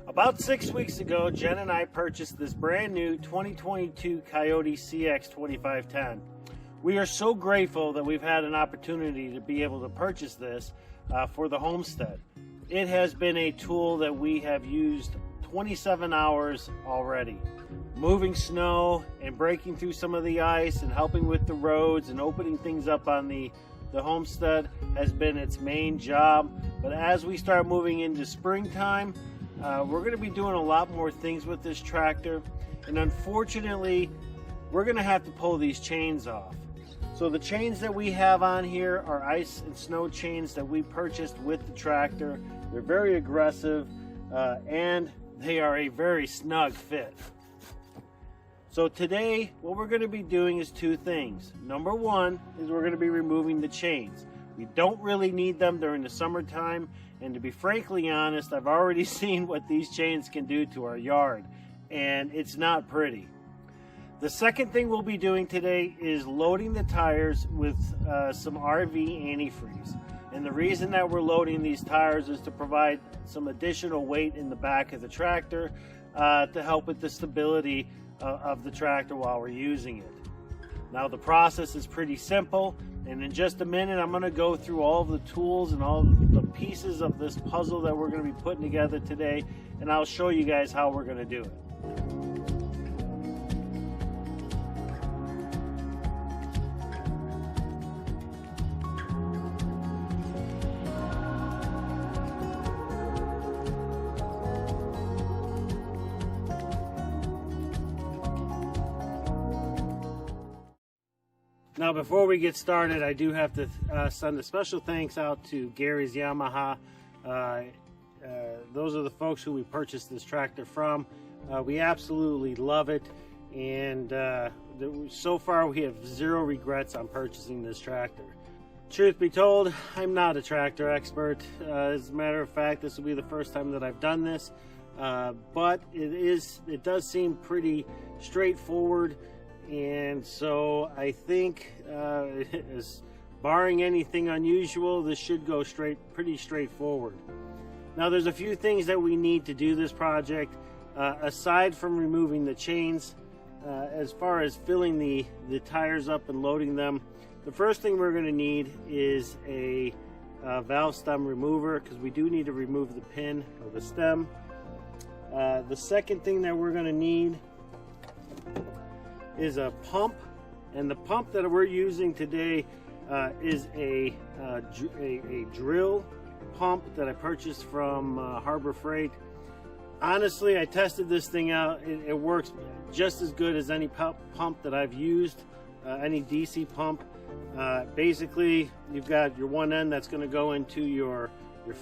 About 6 weeks ago, Jen and I purchased this brand new 2022 Kioti CX2510. We are so grateful that we've had an opportunity to be able to purchase this for the homestead. It has been a tool that we have used 27 hours already. Moving snow and breaking through some of the ice and helping with the roads and opening things up on the homestead has been its main job. But as we start moving into springtime, we're going to be doing a lot more things with this tractor, and unfortunately we're going to have to pull these chains off. So the chains that we have on here are ice and snow chains that we purchased with the tractor. They're very aggressive and they are a very snug fit. So today what we're going to be doing is two things. Number one is we're going to be removing the chains. We don't really need them during the summertime, and to be frankly honest, I've already seen what these chains can do to our yard, and it's not pretty. The second thing we'll be doing today is loading the tires with some RV antifreeze. And the reason that we're loading these tires is to provide some additional weight in the back of the tractor to help with the stability of the tractor while we're using it. Now the process is pretty simple, and in just a minute I'm going to go through all of the tools and all the pieces of this puzzle that we're going to be putting together today, and I'll show you guys how we're going to do it. Now before we get started, I do have to send a special thanks out to Gary's Yamaha. Those are the folks who we purchased this tractor from. We absolutely love it, and so far we have zero regrets on purchasing this tractor. Truth be told, I'm not a tractor expert. As a matter of fact, this will be the first time that I've done this, but it does seem pretty straightforward. And so I think, barring anything unusual, this should go pretty straightforward. Now there's a few things that we need to do this project, aside from removing the chains. As far as filling the tires up and loading them, the first thing we're going to need is a valve stem remover, because we do need to remove the pin or the stem. The second thing that we're going to need is a pump, and the pump that we're using today is a drill pump that I purchased from Harbor Freight. Honestly, I tested this thing out. It works just as good as any pump that I've used, any DC pump. Basically, you've got your one end that's going to go into your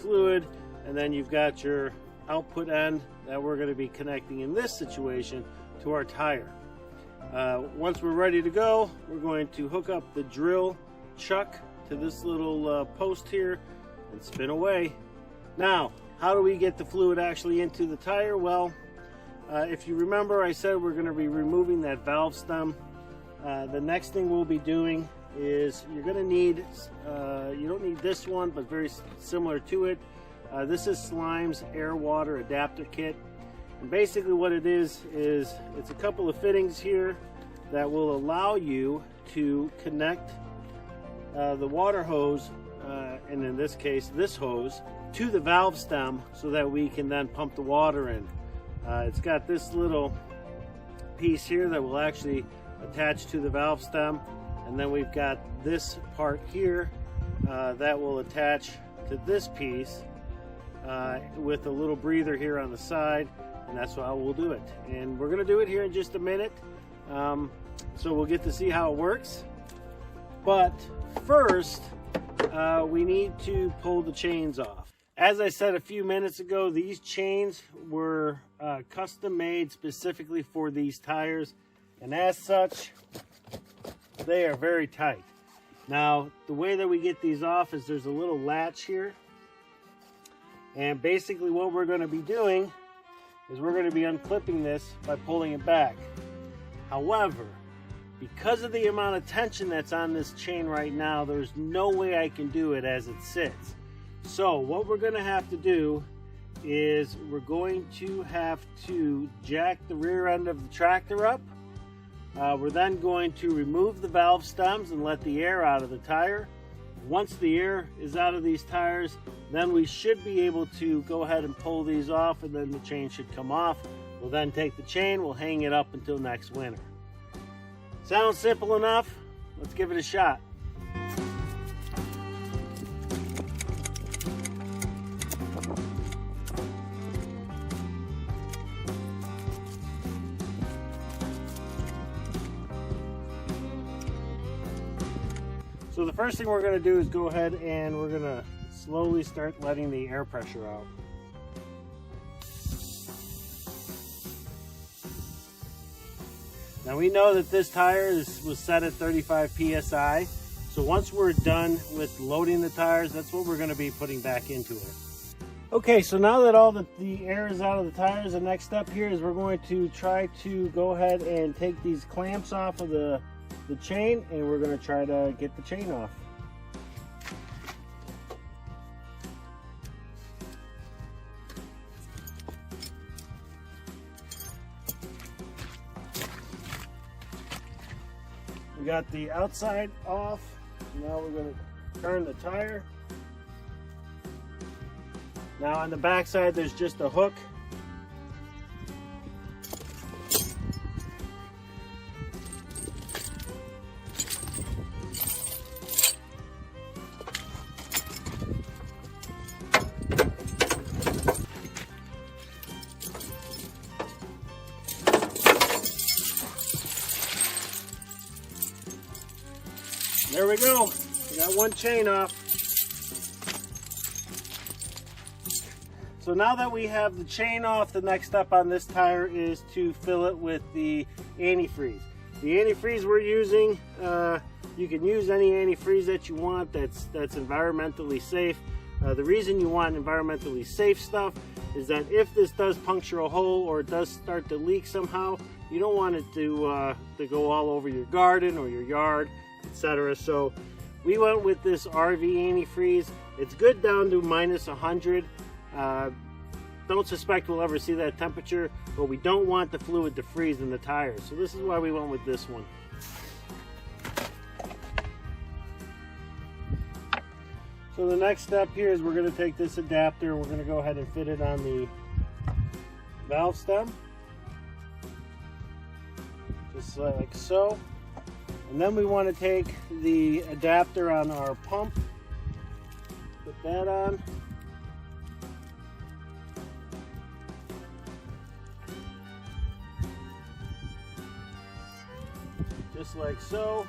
fluid, and then you've got your output end that we're going to be connecting in this situation to our tire. Once we're ready to go, we're going to hook up the drill chuck to this little post here and spin away. Now, how do we get the fluid actually into the tire? Well, if you remember, I said we're going to be removing that valve stem. The next thing we'll be doing is you're going to need, you don't need this one, but very similar to it. This is Slime's air water adapter kit. And basically what it is it's a couple of fittings here that will allow you to connect the water hose, and in this case this hose, to the valve stem so that we can then pump the water in. It's got this little piece here that will actually attach to the valve stem, and then we've got this part here that will attach to this piece with a little breather here on the side, and that's how we'll do it. And we're going to do it here in just a minute, so we'll get to see how it works. But first, we need to pull the chains off. As I said a few minutes ago, these chains were custom made specifically for these tires, and as such, they are very tight. Now, the way that we get these off is there's a little latch here, and basically what we're going to be doing is we're going to be unclipping this by pulling it back. However, because of the amount of tension that's on this chain right now, there's no way I can do it as it sits. So what we're going to have to do is we're going to have to jack the rear end of the tractor up. We're then going to remove the valve stems and let the air out of the tire. Once the air is out of these tires, then we should be able to go ahead and pull these off, and then the chain should come off. We'll then take the chain, we'll hang it up until next winter. Sounds simple enough? Let's give it a shot. So the first thing we're going to do is go ahead and we're going to slowly start letting the air pressure out. Now we know that this tire was set at 35 psi, so once we're done with loading the tires, that's what we're going to be putting back into it. Okay, so now that all the air is out of the tires, the next step here is we're going to try to go ahead and take these clamps off of the chain, and we're going to try to get the chain off. We got the outside off. Now we're going to turn the tire. Now on the back side there's just a hook. There we go. We got one chain off. So now that we have the chain off, the next step on this tire is to fill it with the antifreeze. The antifreeze we're using, you can use any antifreeze that you want that's environmentally safe. The reason you want environmentally safe stuff is that if this does puncture a hole or it does start to leak somehow, you don't want it to go all over your garden or your yard, etc. So we went with this RV antifreeze. It's good down to -100. Don't suspect we'll ever see that temperature, but we don't want the fluid to freeze in the tires. So this is why we went with this one. So the next step here is we're going to take this adapter and we're going to go ahead and fit it on the valve stem. just like so. And then we want to take the adapter on our pump, put that on. Just like so.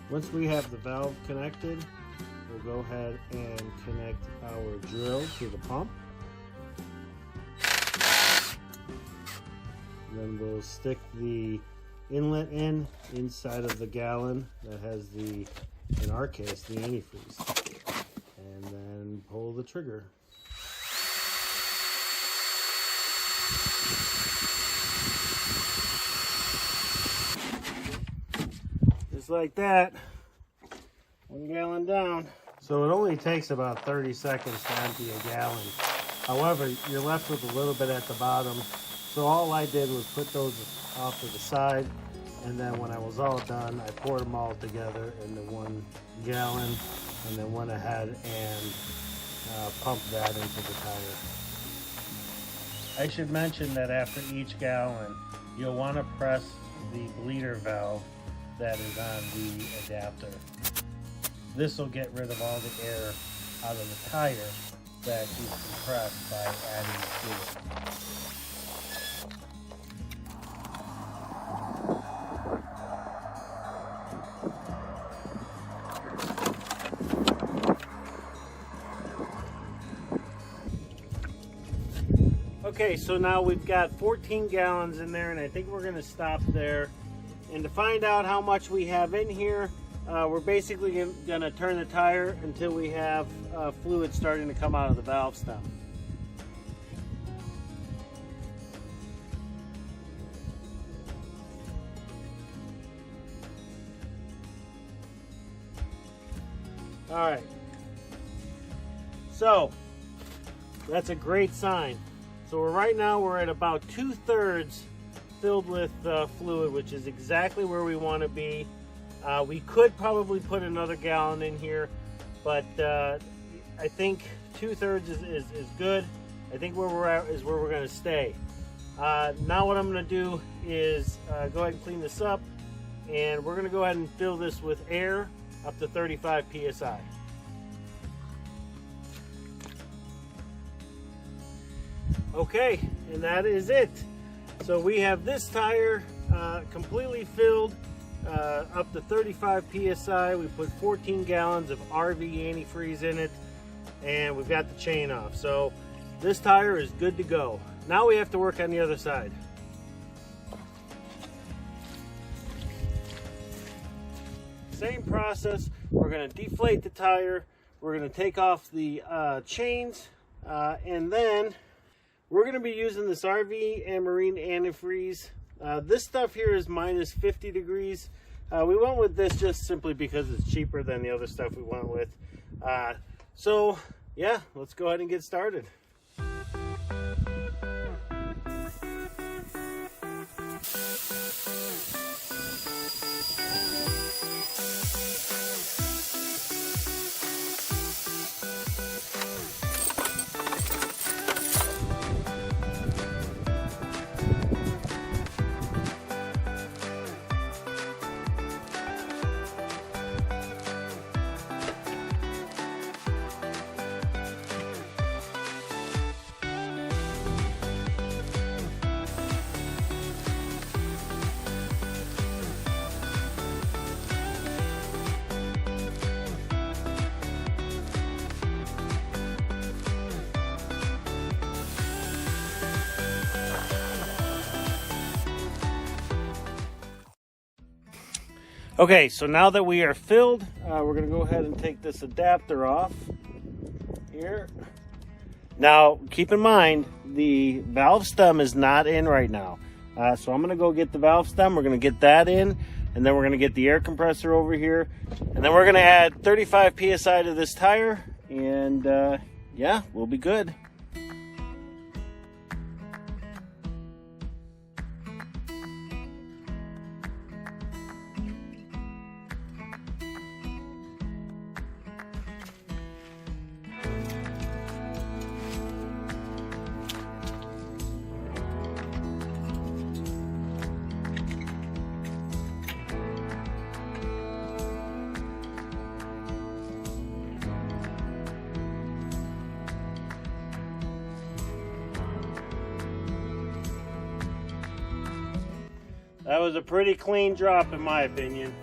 Once we have the valve connected, we'll go ahead and connect our drill to the pump. Then we'll stick the inlet inside of the gallon that has the, in our case, the antifreeze. And then pull the trigger. Just like that. 1 gallon down. So it only takes about 30 seconds to empty a gallon. However, you're left with a little bit at the bottom. So all I did was put those off to the side, and then when I was all done, I poured them all together into 1 gallon, and then went ahead and pumped that into the tire. I should mention that after each gallon, you'll want to press the bleeder valve that is on the adapter. This will get rid of all the air out of the tire that is compressed by adding fluid. Okay, so now we've got 14 gallons in there, and I think we're going to stop there. And to find out how much we have in here, we're basically going to turn the tire until we have fluid starting to come out of the valve stem. All right, so that's a great sign. So right now we're at about 2/3 filled with fluid, which is exactly where we want to be. We could probably put another gallon in here, but I think 2/3 is good. I think where we're at is where we're going to stay. Now what I'm going to do is go ahead and clean this up, and we're going to go ahead and fill this with air up to 35 psi. Okay, and that is it. So we have this tire completely filled up to 35 psi. We put 14 gallons of RV antifreeze in it, and we've got the chain off. So this tire is good to go. Now we have to work on the other side. Same process. We're going to deflate the tire. We're going to take off the chains, and then we're going to be using this RV and marine antifreeze. This stuff here is minus 50 degrees. We went with this just simply because it's cheaper than the other stuff we went with. So yeah, let's go ahead and get started. Okay, so now that we are filled, we're going to go ahead and take this adapter off here. Now, keep in mind, the valve stem is not in right now. So I'm going to go get the valve stem. We're going to get that in, and then we're going to get the air compressor over here. And then we're going to add 35 PSI to this tire, and yeah, we'll be good. That was a pretty clean drop in my opinion.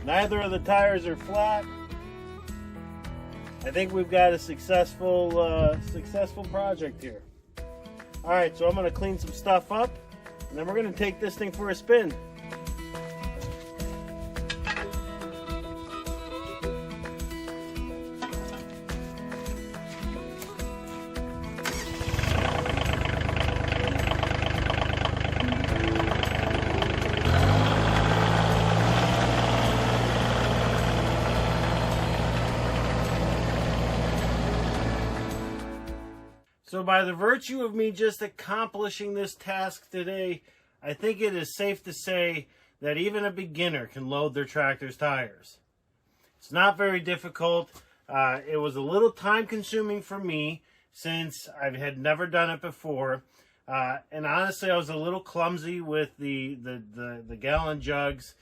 Neither of the tires are flat. I think we've got a successful project here. All right, so I'm gonna clean some stuff up and then we're gonna take this thing for a spin. So by the virtue of me just accomplishing this task today, I think it is safe to say that even a beginner can load their tractor's tires. It's not very difficult. It was a little time consuming for me since I had never done it before. And honestly, I was a little clumsy with the gallon jugs.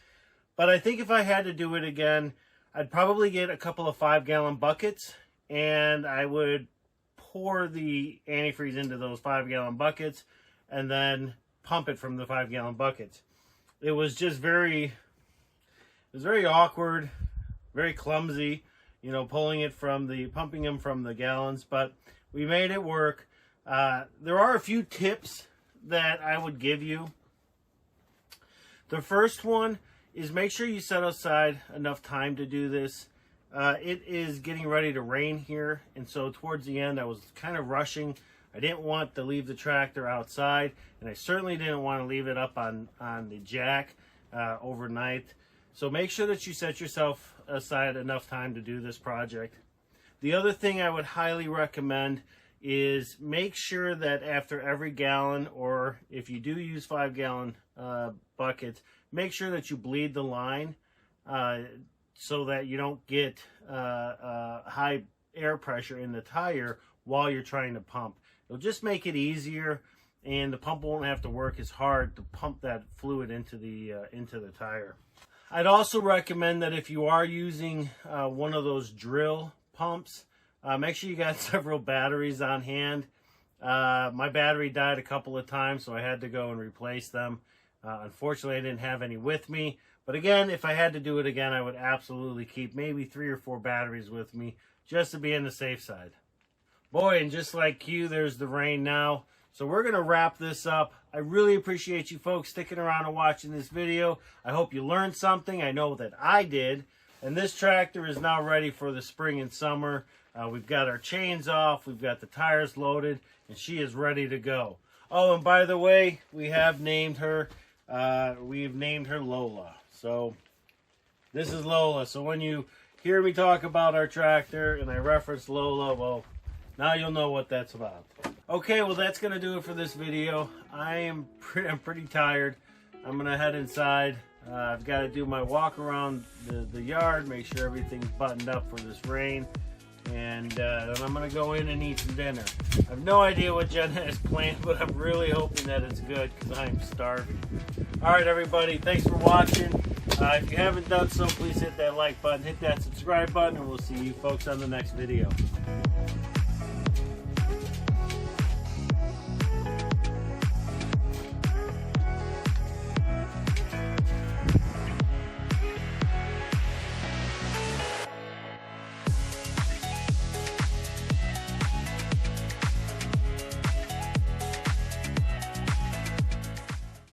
But I think if I had to do it again, I'd probably get a couple of 5-gallon buckets and I would pour the antifreeze into those 5-gallon buckets and then pump it from the 5-gallon buckets. It was just very awkward, very clumsy, you know, pumping them from the gallons, but we made it work. There are a few tips that I would give you. The first one is make sure you set aside enough time to do this. It is getting ready to rain here, and so towards the end I was kind of rushing. I didn't want to leave the tractor outside, and I certainly didn't want to leave it up on the jack overnight. So make sure that you set yourself aside enough time to do this project. The other thing I would highly recommend is make sure that after every gallon, or if you do use 5-gallon buckets, make sure that you bleed the line so that you don't get high air pressure in the tire while you're trying to pump. It'll just make it easier, and the pump won't have to work as hard to pump that fluid into the tire. I'd also recommend that if you are using one of those drill pumps, make sure you got several batteries on hand. My battery died a couple of times, so I had to go and replace them. Unfortunately, I didn't have any with me. But again, if I had to do it again, I would absolutely keep maybe 3 or 4 batteries with me just to be on the safe side. Boy, and just like you, there's the rain now. So we're going to wrap this up. I really appreciate you folks sticking around and watching this video. I hope you learned something. I know that I did. And this tractor is now ready for the spring and summer. We've got our chains off. We've got the tires loaded. And she is ready to go. Oh, and by the way, we have named her. We've named her Lola. So this is Lola. So when you hear me talk about our tractor and I reference Lola, well, now you'll know what that's about. Okay, well, that's going to do it for this video. I'm pretty tired. I'm going to head inside. I've got to do my walk around the yard, make sure everything's buttoned up for this rain. And then I'm going to go in and eat some dinner. I have no idea what Jen has planned, but I'm really hoping that it's good because I'm starving. All right, everybody, thanks for watching. If you haven't done so, please hit that like button, hit that subscribe button, and we'll see you folks on the next video.